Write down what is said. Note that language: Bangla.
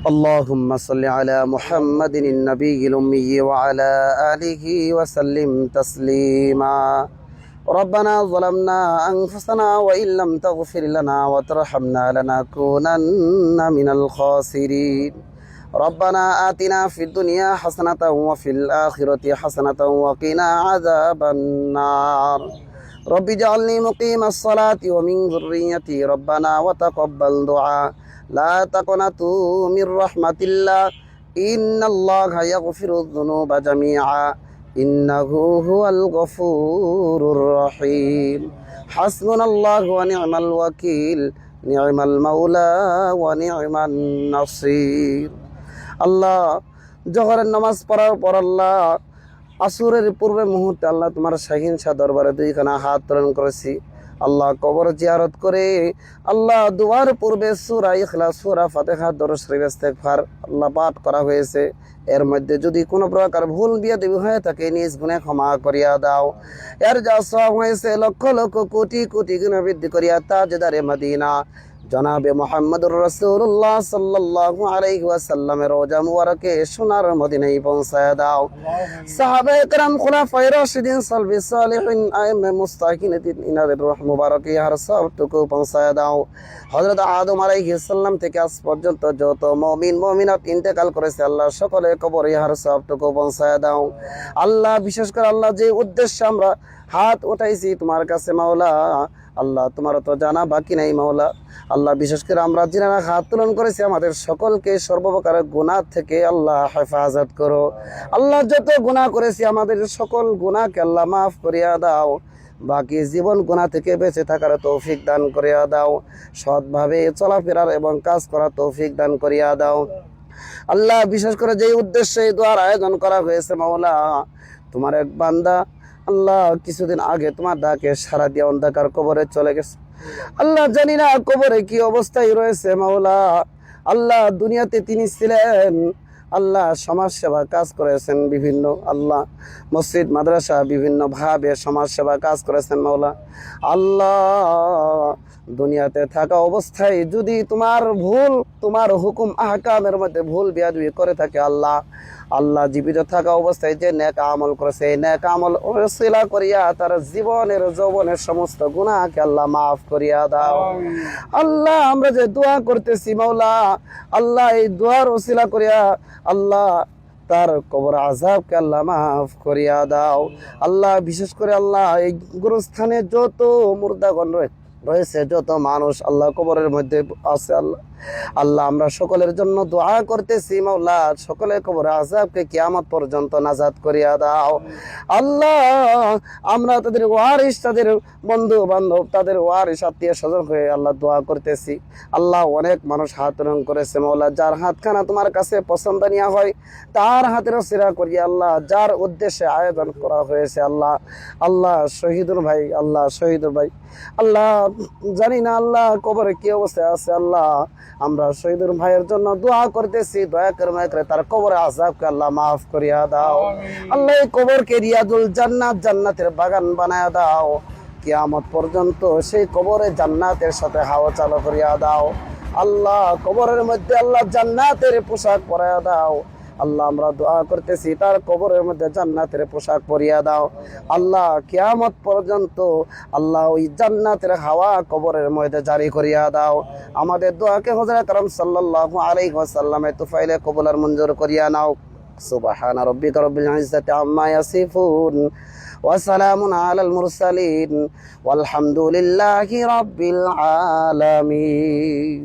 اللهم صل على محمد النبي الأمي وعلى آله وسلم تسليما ربنا ظلمنا أنفسنا وإن لم تغفر لنا وترحمنا لنكونن من الخاسرين ربنا آتنا في الدنيا حسنة وفي الآخرة حسنة وقنا عذاب النار رب اجعلني مقيم الصلاة ومن ذريتي ربنا وتقبل دعاء لا تقنطوا من رحمة الله إن الله يغفر الذنوب جميعا إنه هو الغفور الرحيم حسبنا الله ونعم الوكيل نعم المولى ونعم النصير আল্লাহ জোহরের নামাজ পড়ার পর আল্লাহ আসরের পূর্বে মুহূর্তে আল্লাহ তোমার শাহিন শাহ দরবারে দুইখানা হাত প্রেরণ করেছি আল্লাহ কবর জিয়ারত করে আল্লাহ দুয়ার পূর্বে সূরা ইখলাস সূরা ফাতিহা দরুদ শরীফ ইস্তেগফার আল্লাহ পাঠ করা হয়েছে এর মধ্যে যদি কোনো প্রকার ভুল বিয়াদবি হয়ে থাকে নিজ গুণে ক্ষমা করিয়া দাও এর যা সওয়াব হয়েছে লক্ষ লক্ষ কোটি কোটি গুণে বৃদ্ধি করিয়া তাজদারে মদিনা জনাবে মুহাম্মদুর রাসূলুল্লাহ সাল্লাল্লাহু আলাইহি ওয়াসাল্লামের রওজা মুবারকে সোনার মদিনায় পৌঁছায় দাও সাহাবায়ে কেরাম খুলাফায়ে রাশিদিন সালফে সালেহিন আইম্মে মুস্তাকিনিন ইনাদের রূহ মুবারকে হর সবটুকু পৌঁছায় দাও হযরত আদম আলাইহিস সালাম থেকে আজ পর্যন্ত যত মুমিন মুমিনাত ইন্তেকাল করেছে আল্লাহ সকলে কবরে হর সবটুকু পৌঁছায় দাও আল্লাহ বিশেষ করে আল্লাহ যে উদ্দেশ্যে আমরা হাত উঠাইছি তোমার কাছে মাওলা আল্লাহ তোমার তো জানা বাকি নাই মাওলা আল্লাহ বিশেষ করে আমরা যারা হাত উত্তোলন করেছি আমাদের সকলকে সর্বপ্রকার গুনাহ থেকে আল্লাহ হেফাজত করো আল্লাহ যত গুনাহ করেছি আমাদের সকল গুনাহকে আল্লাহ মাফ করিয়া দাও বাকি জীবন গুনাহ থেকে বেঁচে থাকার তৌফিক দান করিয়া দাও সৎভাবে চলাফেরার এবং কাজ করার তৌফিক দান করিয়া দাও আল্লাহ বিশেষ করে যে উদ্দেশ্যে এই দোয়ার আয়োজন করা হয়েছে মাওলা তোমার এক বান্দা আল্লাহ কিছুদিন আগে তোমার ডাকে সারা দিয়ে অন্ধকার কবরে চলে গেছে আল্লাহ জানি না কবরে কি অবস্থায় রয়েছে মাওলা আল্লাহ দুনিয়াতে তিনি ছিলেন আল্লাহ সমাজ সেবা কাজ করেছেন বিভিন্ন আল্লাহ মসজিদ মাদ্রাসা বিভিন্ন ভাবে সমাজ সেবা কাজ করেছেন মাওলা আল্লাহ দুনিয়াতে থাকা অবস্থায় যদি তোমার হুকুম আহকামের মধ্যে ভুল বিয়াদবি করে থাকে আল্লাহ আল্লাহ জীবিত থাকা অবস্থায় যে নেক আমল করেছে এই নেক আমল ওসিলা করিয়া তার জীবনের যৌবনের সমস্ত গুনাহকে আল্লাহ মাফ করিয়া দাও আল্লাহ আমরা যে দোয়া করতেছি মাওলা আল্লাহ এই দোয়ার ওসিলা করিয়া আল্লাহ তার কবর আযাবকে আল্লাহ মাফ করিয়া দাও আল্লাহ বিশেষ করে আল্লাহ এই গুরুস্থানে যত মুর্দাগণ রয়েছে যত মানুষ আল্লাহ কবরের মধ্যে আছে আল্লাহ আমরা সকলের জন্য দোয়া করতেছি মাওলা সকলের কবর আযাবকে কিয়ামত পর্যন্ত নাজাত করিয়া দাও আল্লাহ আমরা তাদের ওয়ারিস তাদের বন্ধু বান্ধব তাদের ওয়ারিস আত্মীয় স্বজন হয়ে আল্লাহ দোয়া করতেছি আল্লাহ অনেক মানুষ হাত রং করেছে মাওলা যার হাতখানা তোমার কাছে পছন্দনীয় হয় তার হাতের সিরা করিয়া আল্লাহ যার উদ্দেশ্যে আয়োজন করা হয়েছে আল্লাহ শহীদুল ভাই আল্লাহ জানি না আল্লাহ কবরে কি অবস্থায় আছে আল্লাহ আমরা শহীদুল ভাইয়ের জন্য দোয়া করতেছি দয়া করে তার কবরে আযাবকে আল্লাহ মাফ করিয়া দাও আল্লাহ এই কবরকে রিয়াদুল জান্নাতের বাগান বানায়া দাও কিয়ামত পর্যন্ত সেই কবরে জান্নাতের সাথে হাওয়া চালু করিয়া দাও আল্লাহ কবরের মধ্যে আল্লাহ জান্নাতের পোশাক পরাইয়া দাও আল্লাহ আমরা দোয়া করতেছি তার কবরের মধ্যে জান্নাতের পোশাক পরিয়া দাও আল্লাহ কিয়ামত পর্যন্ত আল্লাহ ওই জান্নাতের হাওয়া কবরের মধ্যে জারি করিয়া দাও আমাদের দোয়াকে হযরত আকরাম সাল্লাল্লাহু আলাইহি ওয়াসাল্লামের তুফাইলে কবুল আর মঞ্জুর করিয়া নাও সুবহানা রাব্বিকা রাব্বিল ইজ্জাতি আম্মা ইয়াসিফুন ওয়া সালামুন আলাল মুরসালিন ওয়ালহামদুলিল্লাহি রাব্বিল আলামিন।